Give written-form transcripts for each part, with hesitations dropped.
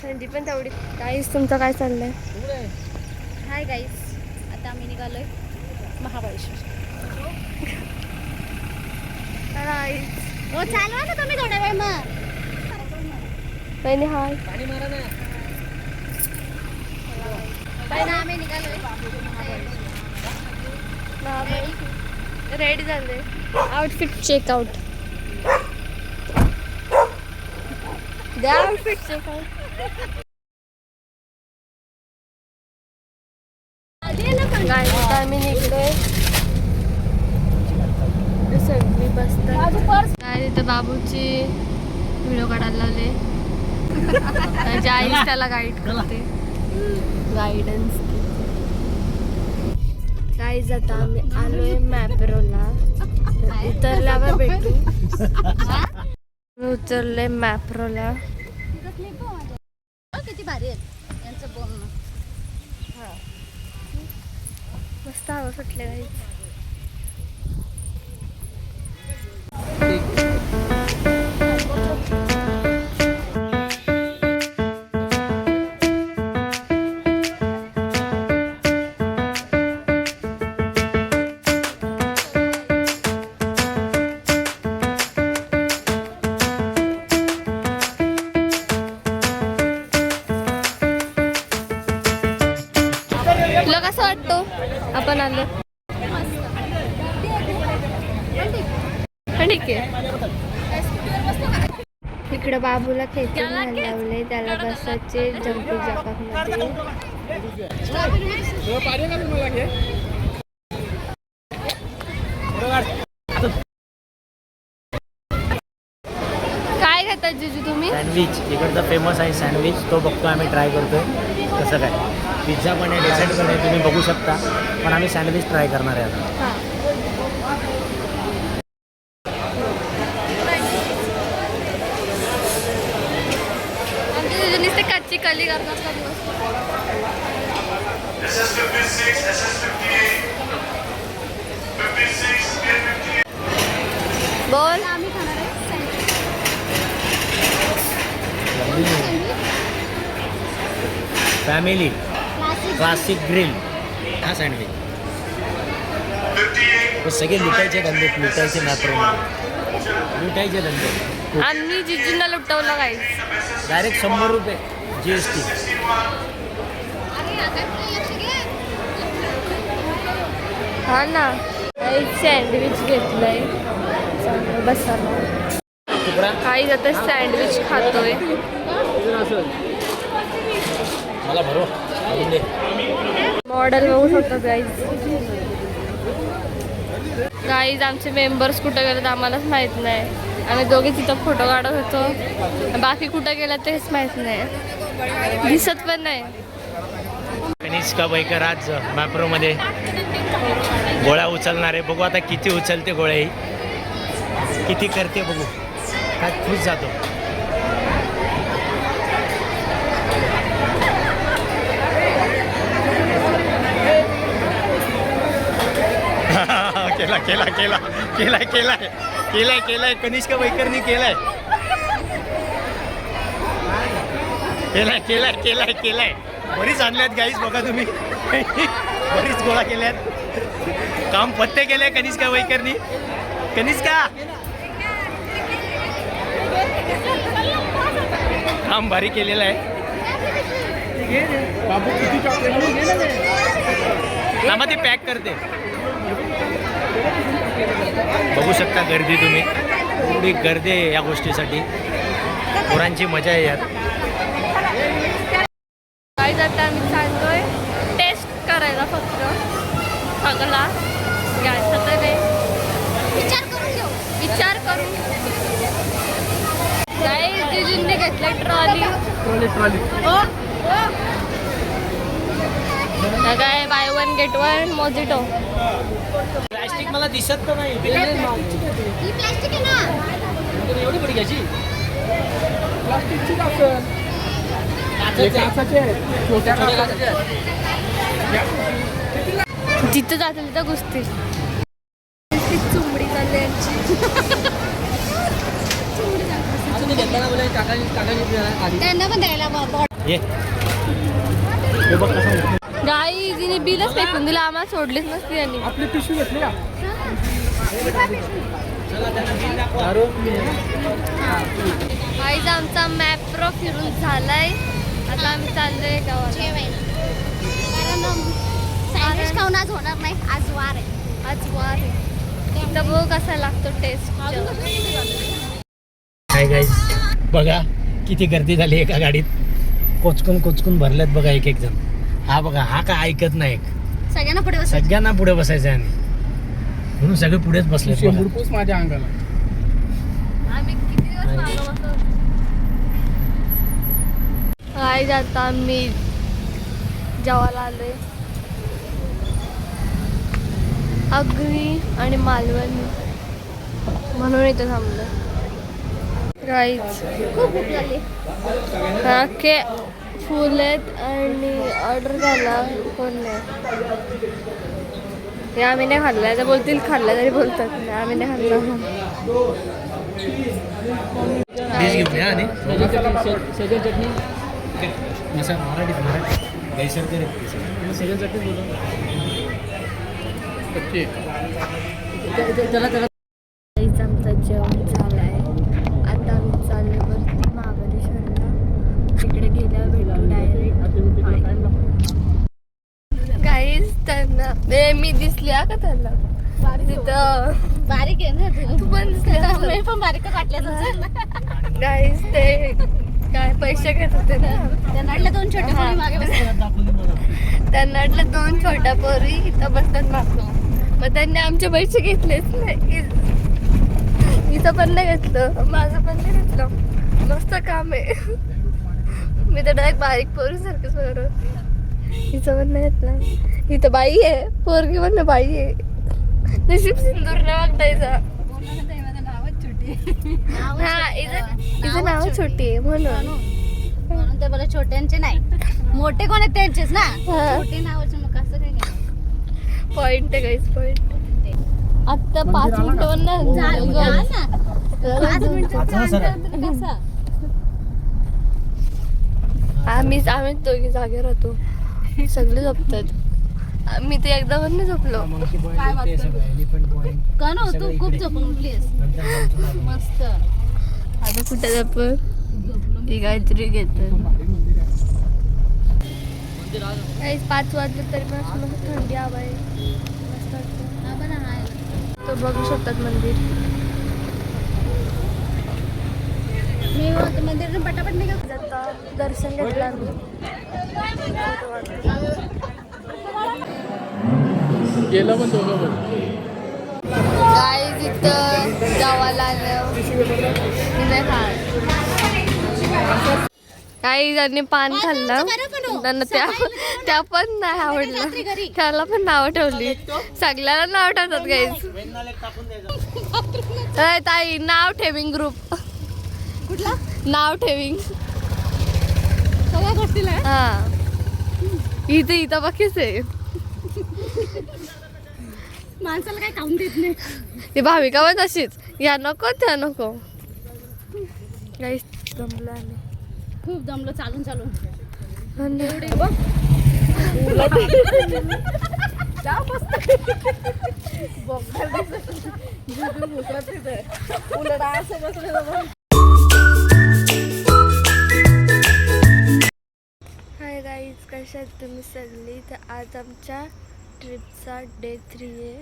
थंडी पण तेवढी. गाईस तुमचं काय चाललंय? हाय गाईस, आता आम्ही निघालोय महाबळेश्वर. हो चालवा ना तुम्ही थोड्या वेळ मग. बहिणी हाय. पाणी मारा ना. पहिला आम्ही निघालोय. रेडी झाले. Outfit checkout. द्या आउटफिट चेकआउट. गाईस आता आम्ही निघलोय. सगळी बसतात. काय तिथं बाबूची व्हिडिओ काढायला लावले. माझी आई त्याला गाईड करते. गायडन्स. गाईज आता आम्ही आलोय मॅप्रोला. उतरल्यावर भेटू. मी उतरले मॅप्रोला. किती भारी आहेत यांचं बोलणं. मस्त हवा सुटले गाईज. तुला कसं वाटतो आपण आलो? ठीक आहे. इकडे बाबूला खेचून लावले. त्याला बसायचे जंपिंग जॅकमध्ये. काय घेतात जिजू तुम्ही? सँडविच इकडचा फेमस आहे सँडविच. तो बघतो आम्ही, ट्राय करतोय कसं काय. पिझ्झा पण आहे, डेझर्ट पण आहे, तुम्ही बघू शकता. पण आम्ही सँडविच ट्राय करणार आहे आता. आमच्या जिजूनीच ते कच्ची कली करतात का दिवस. बोल. आम्ही खाणार आहे फॅमिली क्लासिक ग्रिल हा सँडविच. हे सगळे लुटायचे धंदे, लुटायचे मॅप्रोमध्ये लुटायचे धंदे. आम्ही जिजूंना लुटवलं गाईस. डायरेक्ट 100 रुपये GST. हा ना. सँडविच घेतलंय. बसायला काही आता सँडविच खातोय. मला भरो मॉडेल बघू शकतो गाईज. गाईज आमचे मेंबर्स कुठं गेले तर आम्हालाच माहित नाही. आम्ही दोघे तिथं फोटो काढत होतो. बाकी कुठं गेलं तेच माहित नाही. दिसत पण नाही. कनिष्का बैकर आज मॅप्रोमध्ये गोळ्या उचलणार आहे. बघू आता किती उचलते गोळ्याही, किती करते बघू. काय खुश जातो. केला केला केला केलाय केलाय केलाय केलाय कनिष्का बैकरनी केलाय केलाय केलाय केलाय केलाय. बरीच आणल्यात गाईस बघा तुम्ही. बरीच गोळा केल्यात. काम पत्ते केले कनिष्का बैकरनी. कनिष्का काम भारी केलेलं आहे. थांबा ते पॅक करते. बघू शकता गर्दी तुम्ही. एवढी गर्दी आहे या गोष्टीसाठी. पोरांची मजा आहे यात. काय जातं आम्ही सांगतोय टेस्ट करायला फक्त. सगळा घ्यायचं तर नाही. विचार करून घेऊ. विचार करून. काय जिजूंनी घेतलं ट्रॉली. काय बाय 1 get 1 मोजिटो. प्लास्टिक मला दिसत तर नाही. ही प्लास्टिक आहे ना. एवढी बडी घ्यायची. प्लास्टिकची जिथं जातील तिथं घुसतील. चुमडी चालली यांची. त्यांना पण द्यायला ये हे बघ कसं उठलं. गाई तिने बिलच फेकून दिलं, आम्हाला सोडलीच नसती यांनी. आपली पिशवी घेतली का? गाईज आमचा मॅप्रो फिरून झालाय. आता आम्ही चाललोय गावाला. जेवायला. कारण सँडविच खाऊन आज होणार नाही, आज वार आहे. आज वार आहे. तर बघ कसा लागतो टेस्ट. काय गाईज बघा किती गर्दी झाली एका गाडीत. कोचकून भरल्यात बघा एक एक जण. हा बघा हा काय ऐकत नाही. सगळ्यांना पुढे बस. सगळ्यांना पुढे बसायचं आहे आणि म्हणून सगळे पुढेच बसले. शेंबूडपूस माझ्या अंगाला. आम्ही किती दिवस मागं बसलो. गाईज आता आम्ही जेवायला आलोय. अग्री आणि मालवण म्हणून इथं थांबलं. गाईज खूप भूक लागली. अख्खे फुल आहेत आणि ऑर्डर झाला कोण नाही. ते आम्ही नाही खाल्लं. तर बोलतील खाल्लं तरी बोलतात नाही, आम्ही नाही खाल्लं. डिश घेऊन या आणि शेजन चटणी. मराठीत गैसर करे शेजन चटणी बोलू. त्याला गाईज आमचं जेवण झालं आहे. आता आम्ही चाललो वरती महाबळेश्वरला. तिकडे गेल्यावर भेटू डायरेक्ट. गाईज त्यांना मी दिसली का त्यांना तिथं. बारीक आहे ना तू पण दिसली. मी पण बारीकच वाटल्या. गाईज ते काय पैसे घेत होते ना. त्यांना वाटलं दोन छोटे मुली मागे बसले. त्यांना वाटलं 2 छोट्या पोरी इथं बसतात मागं. मग त्यांनी आमचे पैसे घेतलेच नाही. इथं पण नाही घेतलं, माझं पण नाही घेतलं. मस्त काम आहे. मी तर डायरेक्ट बारीक पोरी सारखंच बघत होती. हिचं पण नाही घेतलं. इथं बाई आहे, पोरगी पण ना बाई आहे. नशीब सिंदूर नाही बघतायचा. हा इथं नाव छोटी आहे म्हणून. म्हणून ते बोला छोट्यांचे नाही, मोठे कोण आहेत त्यांचेच ना. हा. छोटे नावाचे मग कसं काय नाही. पॉइंट आहे गाईज पॉइंट. आता 5 मिनिटं झालं ना. ना. 5 मिनिटाचं अंतर तर कसं? आम्हीच दोघी जागे राहतो. सगळे झोपतात. मी ते एकदा पण नाही झोपलो. का ना तू खूप झोपून उठलीस. मस्त. आता कुठे आपण ती काहीतरी घेतात. 5 वाजले तरी पण असं मस्त थंडी हवा आहे. मस्त वाटतं. हा बरं आहे. तो बघू शकतात मंदिर. मी मंदिर पटापट निघा. आता दर्शन घेतलं आम्ही. गेलं पण दोघं पण. काय तिथं गावाला आलं नाही खात. काही जणांनी पान खाल्लं, त्यांना त्या पण नाही आवडलं. त्याला पण नाव ठेवली. सगळ्याला नाव ठेवतात गाईज. ताई नाव ठेविंग ग्रुप. कुठला नाव ठेविंग. सगळ्या गोष्टीला हा इथं बाकीच आहे. माणसाला काय खाऊन देत नाही. ती भाविका पण तशीच. या नको त्या नको. गाईज जमलं आम्ही. खूप दमलो चालून चालून. हाय गाईज, कशा आहेत तुम्ही सगळी. तर आज आमच्या ट्रिपचा डे 3 आहे.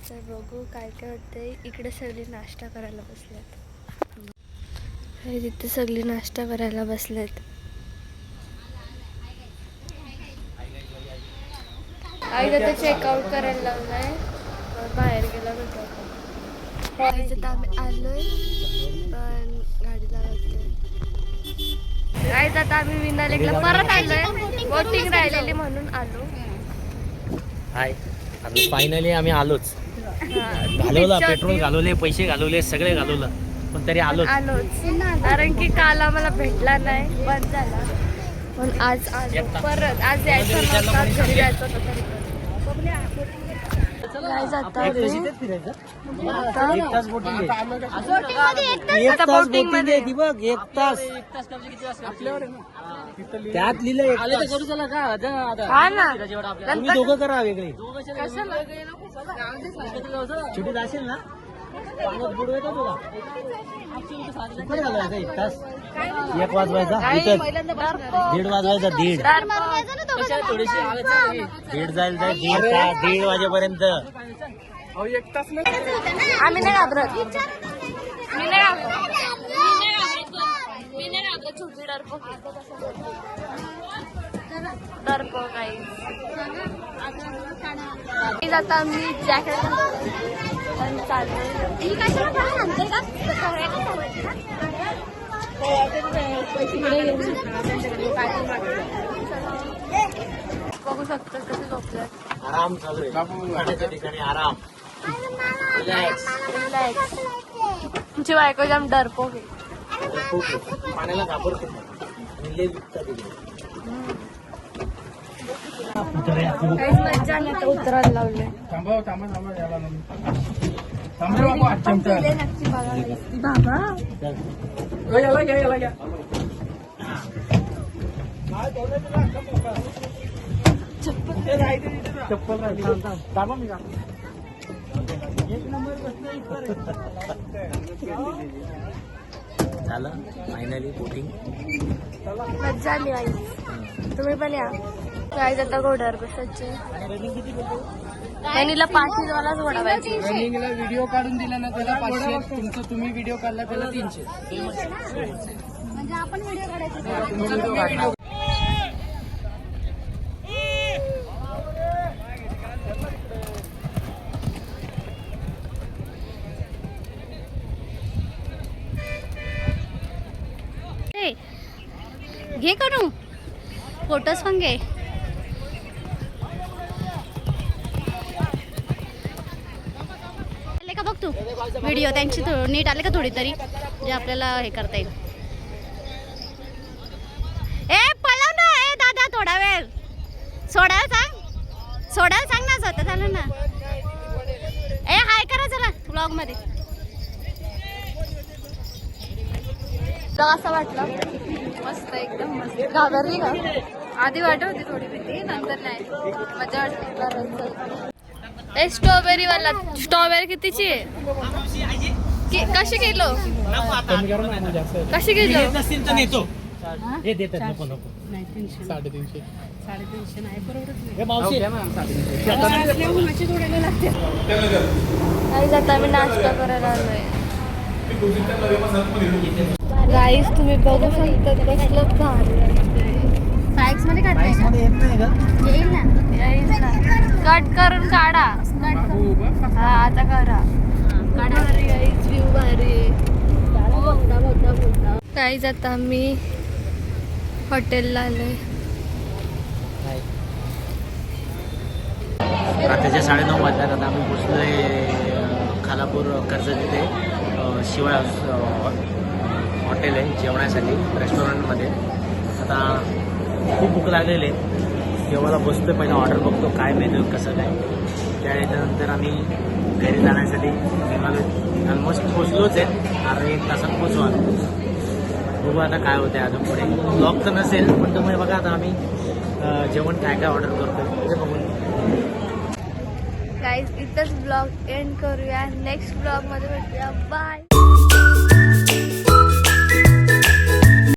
तर बघू काय काय होतंय. इकडे सगळी नाश्ता करायला बसल्यात. तिथे सगळी नाश्ता करायला बसलेत. आई तर चेकआउट करायला लावलाय. बाहेर गेला होता. तर आम्ही आलोय पण गाडी लावते. गाईज आता आम्ही विनालेकला परत आलोय. बोटिंग राहिलेली म्हणून आलो. हाय आता फायनली आम्ही आलोच. घालवलं पेट्रोल घालवले, पैसे घालवले, सगळे घालवलं पण तरी आलोच. कारण की काल आम्हाला भेटला नाही, बंद झाला. पण आज आलो परत. आज यायचं नव्हतं, घरी जायचं होतं तरी. Guys, आता एक तास इथेच फिरायचं. एक तास बोटिंग आहे. बोटिंग मध्ये एक तास. एक तास बोटिंग आहे ती बघ. एक तास आपल्यावर आहे ना. त्यात लिहिलं एक आले तर तास. करू चला का हा ना तुम्ही दोघं करा वेगळे. कशाला छुटीत असेल ना पाण्यात बुडवायचा तुला. कुठे घालवायचा एक तास. 1 वाजवायचा इथं. 1:30 वाजवायचा. 1:30 बनवायचं ना दोघं जण. थोडीशी आले चालेल. 1:30 जायला जाय. 1:30 वाजेपर्यंत. अहो 1 तास नाही. आम्ही नाही घाबरत. मी नाही घाबरत. छोटी डरपोक काही आता मी जॅकेट ही कशाला मला सांगते का? सवऱ्याला सवय ना. बघू शकतो कसे झोपले. आराम चालू आहे. पाण्याच्या ठिकाणी आराम. रिलॅक्स. रिलॅक्स. तुमची बायको जाम डरपोक आहे. खूप आहे. पाण्याला घाबरतो आणि लय दुखतात तिकडे. काहीच मज्जा नाही तर उतरायला लावले. थांबा याला नाही. थांबा बाबा, आज चमचा. नक्की बघा बाबा. हो, याला घ्या. चप्पल राहिली. थांबा मी काढतो. झालं फायनली बोटिंग. मज्जा आली आई. तुम्ही पण या. काय आता घोड्यावर बसायचे. त्यांनीला पाठीवालाच घोडा पाहिजे. रनिंगला व्हिडिओ काढून दिला ना त्याला 500. तुमचं तुम्ही व्हिडिओ काढला त्याला 300. म्हणजे आपण व्हिडिओ काढायचा. तुमचा तुम्ही व्हिडिओ. घे करू फोटोज पण घे. आले का बघ तू व्हिडिओ त्यांची नीट आले का थोडी तरी जे आपल्याला हे करता येईल. ए पळव ना. ए दादा थोडा वेळ सोडायला सांग ना. स्वतः झालं ना. ए हाय करा चला व्लॉग मध्ये. तुला कसं वाटलं. मस्त एकदम मस्त. घाबरली का. आधी वाटत होती थोडी भीती नंतर नाही मजा वाटते. स्ट्रॉबेरी वाला स्ट्रॉबेरी कितीची आहे. कशी किलो. कमी करा ना आम्हाला जास्त आहे. कशी किलो. नसतील तर नेतो. हे देतात नको नको. 350. हे मावशी घ्या ना 350. काही जाता आम्ही नाश्ता करायला आलोय. गाईस तुम्ही बघू शकता कसलं भारी सायक्स मध्ये काढताय का? मध्ये येत नाही का. येईल ना. कट करून काढा. हा आता करा. भारी गाईस व्ह्यू भारी. गाईस आता मी हॉटेलला आलोय. रात्रीच्या 9:30 वाजल्यात. आता आम्ही पोचलोय खालापूर कर्जत इथे. शिवाय हॉटेल आहे जेवणासाठी रेस्टॉरंटमध्ये. आता खूप भूक लागलेली आहे. जेवायला बसतो पहिला ऑर्डर बघतो काय मेनू कसं काय. त्यानंतर आम्ही घरी जाण्यासाठी निघालो. ऑलमोस्ट पोचलोच आहे. अर्धा 1 तासात पोचवा. बघू आता काय होतं अजून पुढे. ब्लॉग तर नसेल पण तुम्ही बघा आता आम्ही जेवण काय काय ऑर्डर करतो ते बघून. गाईज इथंच ब्लॉग एंड करूया. नेक्स्ट ब्लॉग मध्ये भेटूया. बाय.